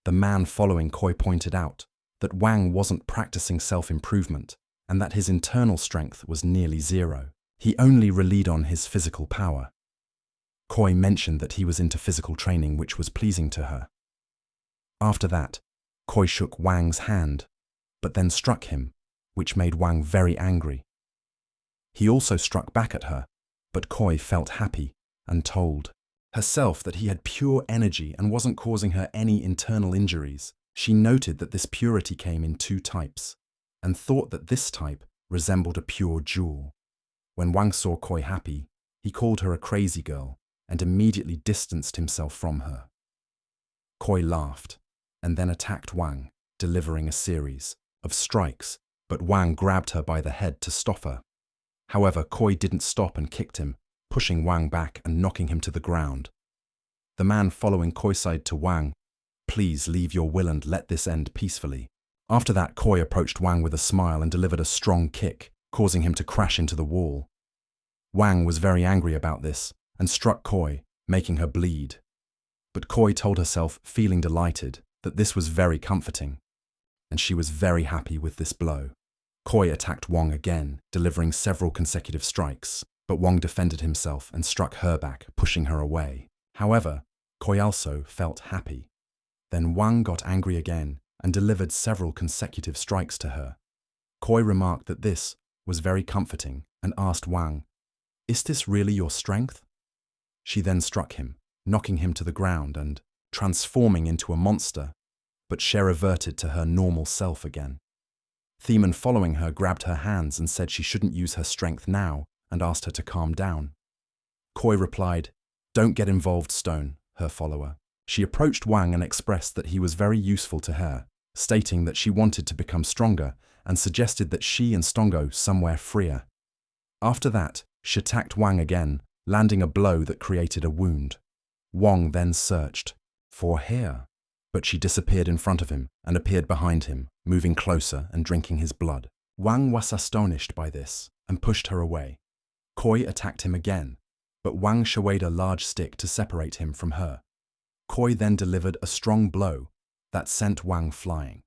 The man following Koi pointed out that Wang wasn't practicing self-improvement and that his internal strength was nearly 0. He only relied on his physical power. Koi mentioned that he was into physical training, which was pleasing to her. After that, Koi shook Wang's hand, but then struck him, which made Wang very angry. He also struck back at her, but Koi felt happy and told herself that he had pure energy and wasn't causing her any internal injuries. She noted that this purity came in 2 types, and thought that this type resembled a pure jewel. When Wang saw Koi happy, he called her a crazy girl and immediately distanced himself from her. Koi laughed and then attacked Wang, delivering a series of strikes, but Wang grabbed her by the head to stop her. However, Koi didn't stop and kicked him, pushing Wang back and knocking him to the ground. The man following Koi said to Wang, "Please leave your will and let this end peacefully." After that, Koi approached Wang with a smile and delivered a strong kick, causing him to crash into the wall. Wang was very angry about this and struck Koi, making her bleed. But Koi told herself, feeling delighted, that this was very comforting, and she was very happy with this blow. Koi attacked Wang again, delivering several consecutive strikes, but Wang defended himself and struck her back, pushing her away. However, Koi also felt happy. Then Wang got angry again and delivered several consecutive strikes to her. Koi remarked that this was very comforting and asked Wang, "Is this really your strength?" She then struck him, knocking him to the ground and transforming into a monster, but she reverted to her normal self again. Theman, following her, grabbed her hands and said she shouldn't use her strength now and asked her to calm down. Koi replied, "Don't get involved, Stone," her follower. She approached Wang and expressed that he was very useful to her, stating that she wanted to become stronger and suggested that she and Stone go somewhere freer. After that, she attacked Wang again, landing a blow that created a wound. Wang then searched for her, but she disappeared in front of him and appeared behind him, moving closer and drinking his blood. Wang was astonished by this and pushed her away. Koi attacked him again, but Wang showed a large stick to separate him from her. Koi then delivered a strong blow that sent Wang flying.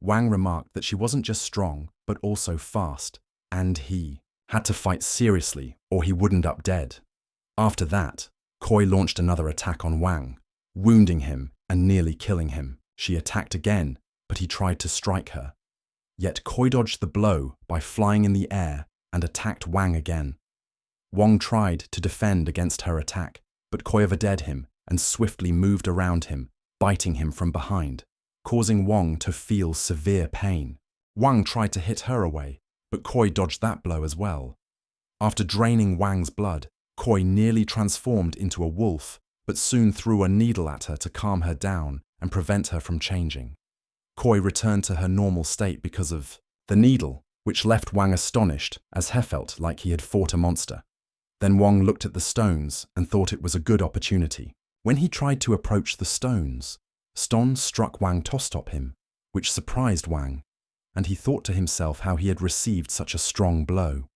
Wang remarked that she wasn't just strong, but also fast, and he had to fight seriously or he wouldn't up dead. After that, Koi launched another attack on Wang, wounding him and nearly killing him. She attacked again, but he tried to strike her. Yet Koi dodged the blow by flying in the air and attacked Wang again. Wang tried to defend against her attack, but Koi evaded him and swiftly moved around him, biting him from behind, causing Wang to feel severe pain. Wang tried to hit her away, but Koi dodged that blow as well. After draining Wang's blood, Koi nearly transformed into a wolf, but soon threw a needle at her to calm her down and prevent her from changing. Koi returned to her normal state because of the needle, which left Wang astonished, as he felt like he had fought a monster. Then Wang looked at the stones and thought it was a good opportunity. When he tried to approach the stones, Stone struck Wang to stop him, which surprised Wang, and he thought to himself how he had received such a strong blow.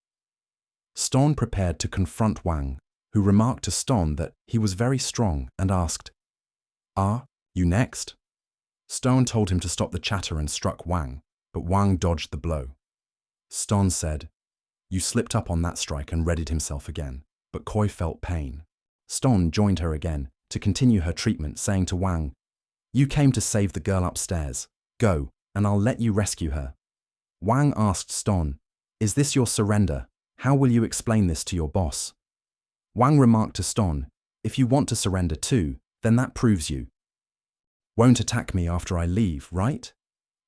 Stone prepared to confront Wang, who remarked to Stone that he was very strong and asked, "Are you next?" Stone told him to stop the chatter and struck Wang, but Wang dodged the blow. Stone said, "You slipped up on that strike," and readied himself again, but Koi felt pain. Stone joined her again to continue her treatment, saying to Wang, "You came to save the girl upstairs. Go, and I'll let you rescue her." Wang asked Stone, "Is this your surrender? How will you explain this to your boss?" Wang remarked to Stone, "If you want to surrender too, then that proves you won't attack me after I leave, right?"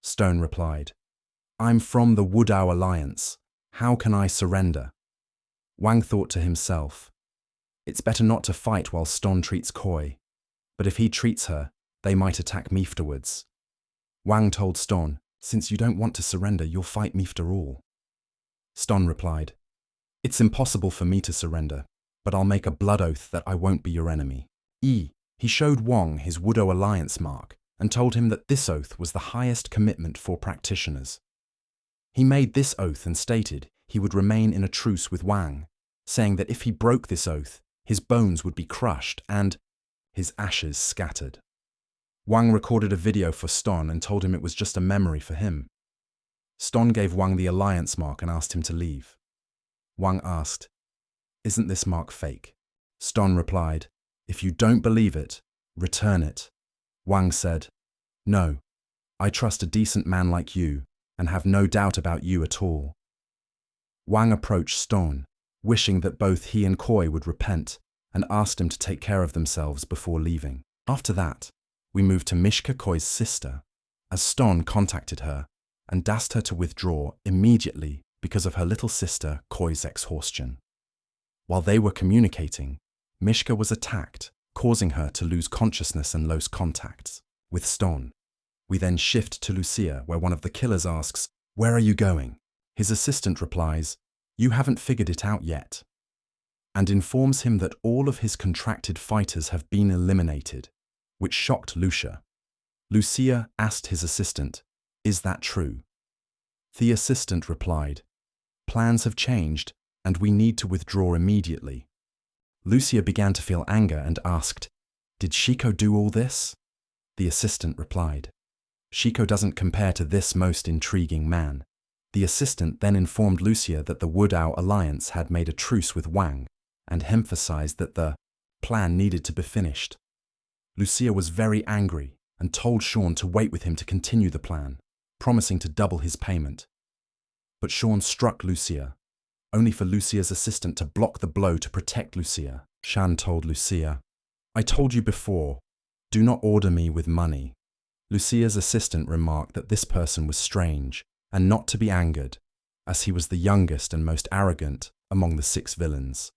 Stone replied, "I'm from the Wudao Alliance. How can I surrender?" Wang thought to himself, "It's better not to fight while Stone treats Koi, but if he treats her, they might attack me afterwards." Wang told Stone, "Since you don't want to surrender, you'll fight me after all." Stone replied, "It's impossible for me to surrender, but I'll make a blood oath that I won't be your enemy." He showed Wang his Wudao Alliance mark and told him that this oath was the highest commitment for practitioners. He made this oath and stated he would remain in a truce with Wang, saying that if he broke this oath, his bones would be crushed and his ashes scattered. Wang recorded a video for Stone and told him it was just a memory for him. Stone gave Wang the alliance mark and asked him to leave. Wang asked, "Isn't this mark fake?" Stone replied, "If you don't believe it, return it." Wang said, "No, I trust a decent man like you and have no doubt about you at all." Wang approached Stone, wishing that both he and Koi would repent, and asked him to take care of themselves before leaving. After that, we moved to Mishka, Koi's sister, as Stone contacted her and asked her to withdraw immediately because of her little sister Koi's exhaustion. While they were communicating, Mishka was attacked, causing her to lose consciousness and lose contacts with Stone. We then shift to Lucia, where one of the killers asks, "Where are you going?" His assistant replies, "You haven't figured it out yet," and informs him that all of his contracted fighters have been eliminated, which shocked Lucia. Lucia asked his assistant, "Is that true?" The assistant replied, "Plans have changed, and we need to withdraw immediately." Lucia began to feel anger and asked, "Did Shiko do all this?" The assistant replied, "Shiko doesn't compare to this most intriguing man." The assistant then informed Lucia that the Woodao Alliance had made a truce with Wang and emphasized that the plan needed to be finished. Lucia was very angry and told Sean to wait with him to continue the plan, promising to double his payment. But Sean struck Lucia, only for Lucia's assistant to block the blow to protect Lucia. Shan told Lucia, "I told you before, do not order me with money." Lucia's assistant remarked that this person was strange and not to be angered, as he was the youngest and most arrogant among the 6 villains.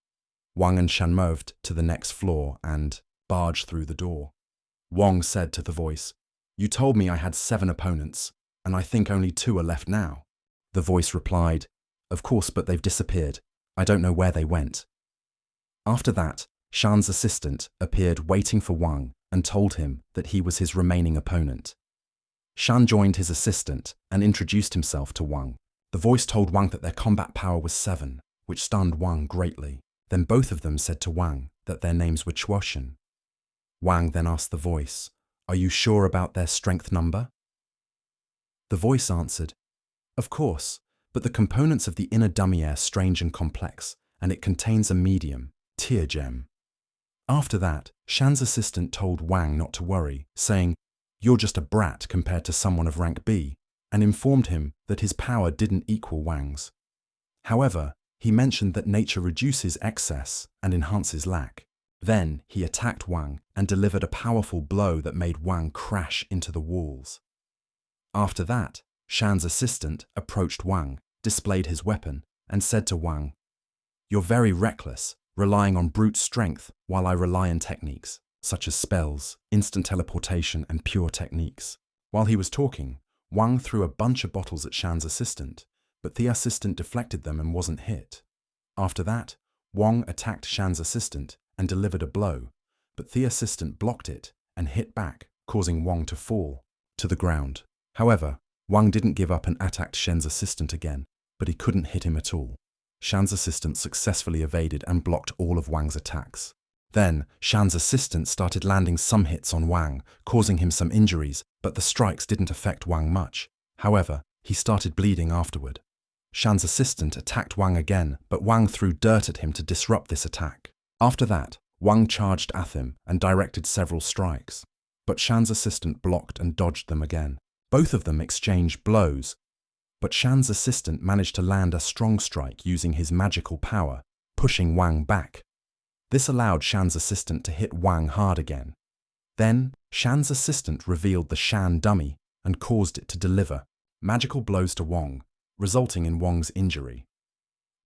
Wang and Shan moved to the next floor and barged through the door. Wang said to the voice, "You told me I had 7 opponents, and I think only 2 are left now." The voice replied, "Of course, but they've disappeared. I don't know where they went." After that, Shan's assistant appeared waiting for Wang and told him that he was his remaining opponent. Shan joined his assistant and introduced himself to Wang. The voice told Wang that their combat power was 7, which stunned Wang greatly. Then both of them said to Wang that their names were Chuoshin. Wang then asked the voice, "Are you sure about their strength number?" The voice answered, "Of course, but the components of the inner dummy are strange and complex, and it contains a medium, tier gem." After that, Shan's assistant told Wang not to worry, saying, "You're just a brat compared to someone of rank B," and informed him that his power didn't equal Wang's. However, he mentioned that nature reduces excess and enhances lack. Then he attacked Wang and delivered a powerful blow that made Wang crash into the walls. After that, Shan's assistant approached Wang, displayed his weapon, and said to Wang, "You're very reckless, relying on brute strength while I rely on techniques, such as spells, instant teleportation, and pure techniques." While he was talking, Wang threw a bunch of bottles at Shan's assistant, but the assistant deflected them and wasn't hit. After that, Wang attacked Shan's assistant and delivered a blow, but the assistant blocked it and hit back, causing Wang to fall to the ground. However, Wang didn't give up and attacked Shan's assistant again, but he couldn't hit him at all. Shan's assistant successfully evaded and blocked all of Wang's attacks. Then, Shan's assistant started landing some hits on Wang, causing him some injuries, but the strikes didn't affect Wang much. However, he started bleeding afterward. Shan's assistant attacked Wang again, but Wang threw dirt at him to disrupt this attack. After that, Wang charged at him and directed several strikes, but Shan's assistant blocked and dodged them again. Both of them exchanged blows, but Shan's assistant managed to land a strong strike using his magical power, pushing Wang back. This allowed Shan's assistant to hit Wang hard again. Then, Shan's assistant revealed the Shan dummy and caused it to deliver magical blows to Wang, resulting in Wang's injury.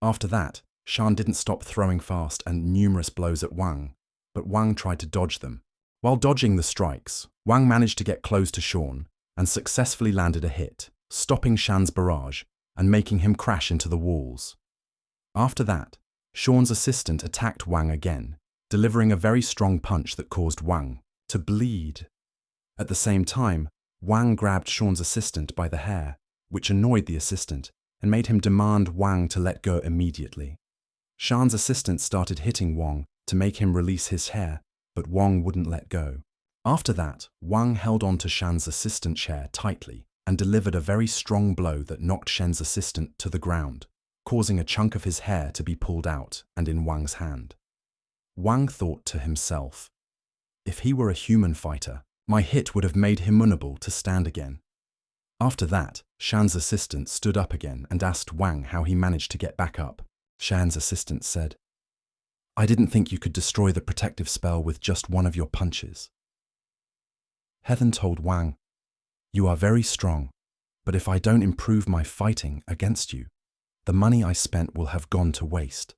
After that, Shan didn't stop throwing fast and numerous blows at Wang, but Wang tried to dodge them. While dodging the strikes, Wang managed to get close to Sean and successfully landed a hit, stopping Shan's barrage and making him crash into the walls. After that, Sean's assistant attacked Wang again, delivering a very strong punch that caused Wang to bleed. At the same time, Wang grabbed Sean's assistant by the hair, which annoyed the assistant and made him demand Wang to let go immediately. Shan's assistant started hitting Wang to make him release his hair, but Wang wouldn't let go. After that, Wang held on to Shan's assistant's hair tightly and delivered a very strong blow that knocked Shan's assistant to the ground, causing a chunk of his hair to be pulled out and in Wang's hand. Wang thought to himself, "If he were a human fighter, my hit would have made him unable to stand again." After that, Shan's assistant stood up again and asked Wang how he managed to get back up. Shan's assistant said, "I didn't think you could destroy the protective spell with just one of your punches." Heathen told Wang, "You are very strong, but if I don't improve my fighting against you, the money I spent will have gone to waste."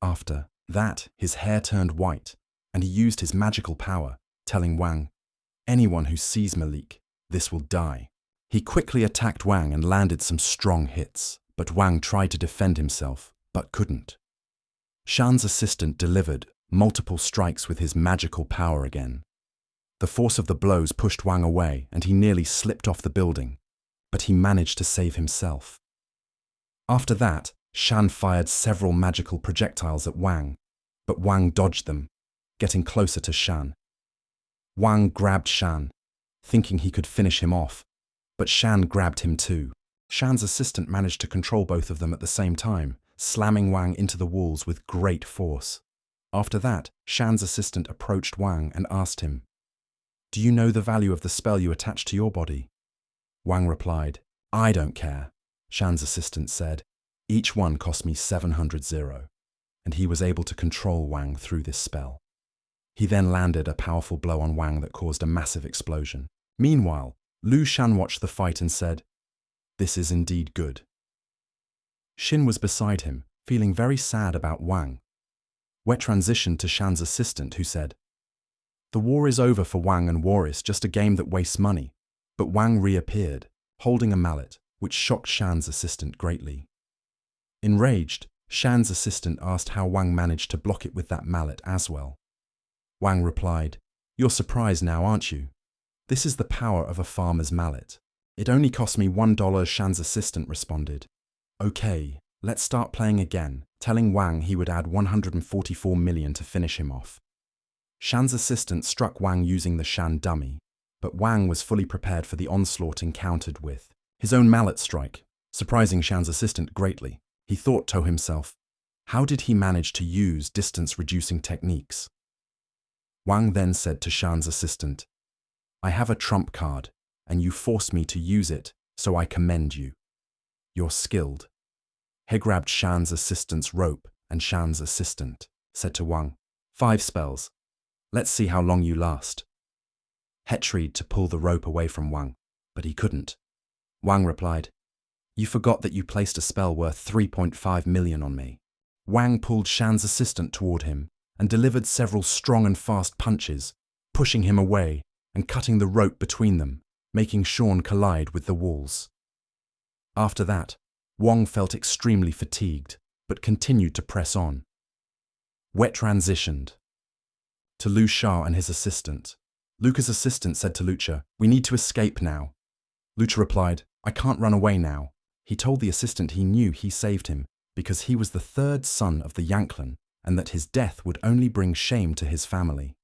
After that, his hair turned white, and he used his magical power, telling Wang, "Anyone who sees Malik This will die. He quickly attacked Wang and landed some strong hits, but Wang tried to defend himself, but couldn't. Shan's assistant delivered multiple strikes with his magical power again. The force of the blows pushed Wang away and he nearly slipped off the building, but he managed to save himself. After that, Shan fired several magical projectiles at Wang, but Wang dodged them, getting closer to Shan. Wang grabbed Shan, thinking he could finish him off, but Shan grabbed him too. Shan's assistant managed to control both of them at the same time, slamming Wang into the walls with great force. After that, Shan's assistant approached Wang and asked him, "Do you know the value of the spell you attached to your body?" Wang replied, "I don't care." Shan's assistant said, "Each one cost me 700 0, and he was able to control Wang through this spell. He then landed a powerful blow on Wang that caused a massive explosion. Meanwhile, Lu Shan watched the fight and said, "This is indeed good." Shin was beside him, feeling very sad about Wang. Wet transitioned to Shan's assistant, who said, "The war is over for Wang, and war is just a game that wastes money." But Wang reappeared, holding a mallet, which shocked Shan's assistant greatly. Enraged, Shan's assistant asked how Wang managed to block it with that mallet as well. Wang replied, "You're surprised now, aren't you? This is the power of a farmer's mallet. It only cost me $1, Shan's assistant responded. "Okay, let's start playing again," telling Wang he would add 144 million to finish him off. Shan's assistant struck Wang using the Shan dummy, but Wang was fully prepared for the onslaught encountered with his own mallet strike, surprising Shan's assistant greatly. He thought to himself, how did he manage to use distance-reducing techniques? Wang then said to Shan's assistant, "I have a trump card, and you forced me to use it, so I commend you. You're skilled." He grabbed Shan's assistant's rope, and Shan's assistant said to Wang, "5 spells. Let's see how long you last." He tried to pull the rope away from Wang, but he couldn't. Wang replied, "You forgot that you placed a spell worth 3.5 million on me." Wang pulled Shan's assistant toward him and delivered several strong and fast punches, pushing him away and cutting the rope between them, making Sean collide with the walls. After that, Wang felt extremely fatigued, but continued to press on. Wet transitioned to Lu Sha and his assistant. Luca's assistant said to Lucha, "We need to escape now." Lucha replied, "I can't run away now." He told the assistant he knew he saved him because he was the 3rd son of the Yanklan and that his death would only bring shame to his family.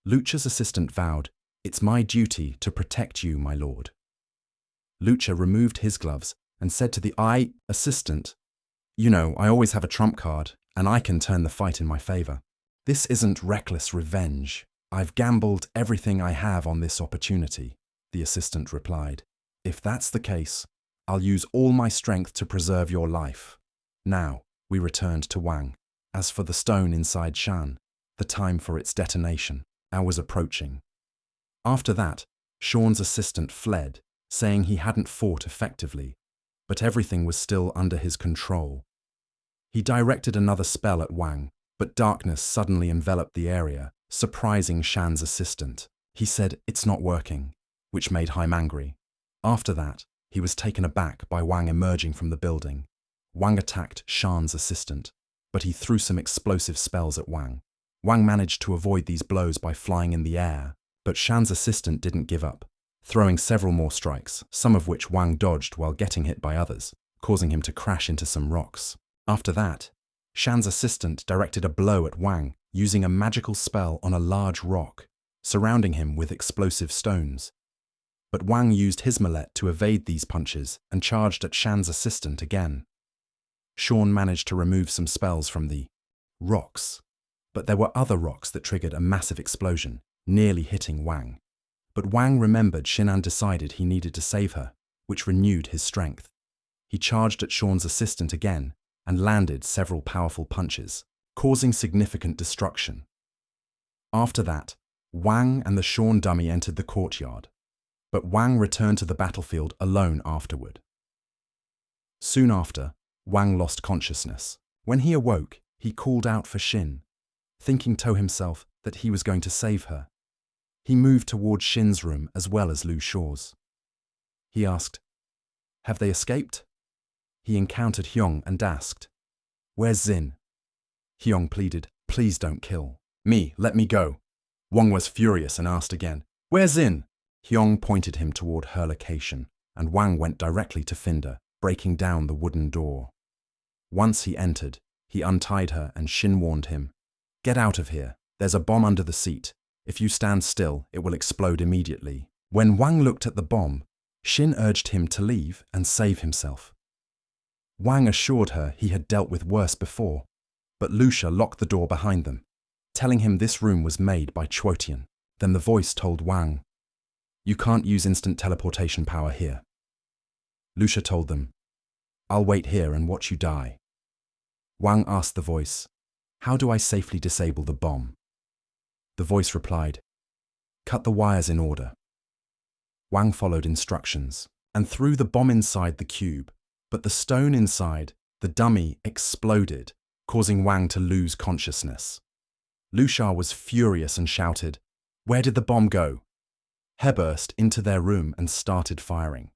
Lucha's assistant vowed, "It's my duty to protect you, my lord." Lucha removed his gloves and said to the assistant, "You know, I always have a trump card, and I can turn the fight in my favor. This isn't reckless revenge. I've gambled everything I have on this opportunity," the assistant replied. "If that's the case, I'll use all my strength to preserve your life." Now, we returned to Wang. As for the stone inside Shan, the time for its detonation was approaching. After that, Sean's assistant fled, saying he hadn't fought effectively, but everything was still under his control. He directed another spell at Wang, but darkness suddenly enveloped the area, surprising Shan's assistant. He said, "It's not working," which made Haim angry. After that, he was taken aback by Wang emerging from the building. Wang attacked Shan's assistant, but he threw some explosive spells at Wang. Wang managed to avoid these blows by flying in the air, but Shan's assistant didn't give up, throwing several more strikes, some of which Wang dodged while getting hit by others, causing him to crash into some rocks. After that, Shan's assistant directed a blow at Wang using a magical spell on a large rock, surrounding him with explosive stones. But Wang used his mallet to evade these punches and charged at Shan's assistant again. Sean managed to remove some spells from the rocks, but there were other rocks that triggered a massive explosion, nearly hitting Wang. But Wang remembered Shinan decided he needed to save her, which renewed his strength. He charged at Sean's assistant again and landed several powerful punches, causing significant destruction. After that, Wang and the Sean dummy entered the courtyard, but Wang returned to the battlefield alone afterward. Soon after, Wang lost consciousness. When he awoke, he called out for Shin, thinking to himself that he was going to save her. He moved toward Shin's room as well as Lu Shao's. He asked, "Have they escaped?" He encountered Hyung and asked, "Where's Zin?" Hyung pleaded, "Please don't kill me, let me go." Wang was furious and asked again, "Where's Zin?" Hyung pointed him toward her location, and Wang went directly to Finder, breaking down the wooden door. Once he entered, he untied her and Shin warned him, "Get out of here, there's a bomb under the seat. If you stand still, it will explode immediately." When Wang looked at the bomb, Shin urged him to leave and save himself. Wang assured her he had dealt with worse before, but Lucia locked the door behind them, telling him this room was made by Chuotian. Then the voice told Wang, "You can't use instant teleportation power here." Lucia told them, "I'll wait here and watch you die." Wang asked the voice, "How do I safely disable the bomb?" The voice replied, "Cut the wires in order." Wang followed instructions and threw the bomb inside the cube, but the stone inside, the dummy, exploded, causing Wang to lose consciousness. Lucia was furious and shouted, "Where did the bomb go?" He burst into their room and started firing.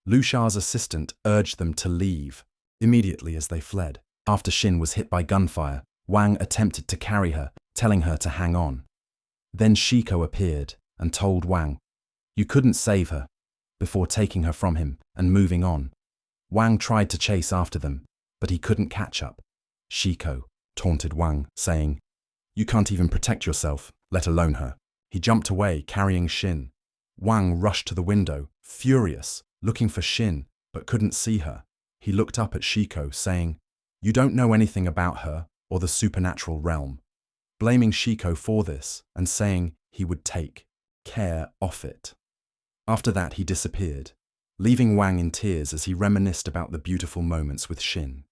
Lucia's assistant urged them to leave immediately as they fled. After Shin was hit by gunfire, Wang attempted to carry her, telling her to hang on. Then Shiko appeared and told Wang, "You couldn't save her," before taking her from him and moving on. Wang tried to chase after them, but he couldn't catch up. Shiko taunted Wang, saying, "You can't even protect yourself, let alone her." He jumped away, carrying Shin. Wang rushed to the window, furious, looking for Shin, but couldn't see her. He looked up at Shiko, saying, "You don't know anything about her or the supernatural realm," blaming Shiko for this and saying he would take care of it. After that, he disappeared, leaving Wang in tears as he reminisced about the beautiful moments with Shin.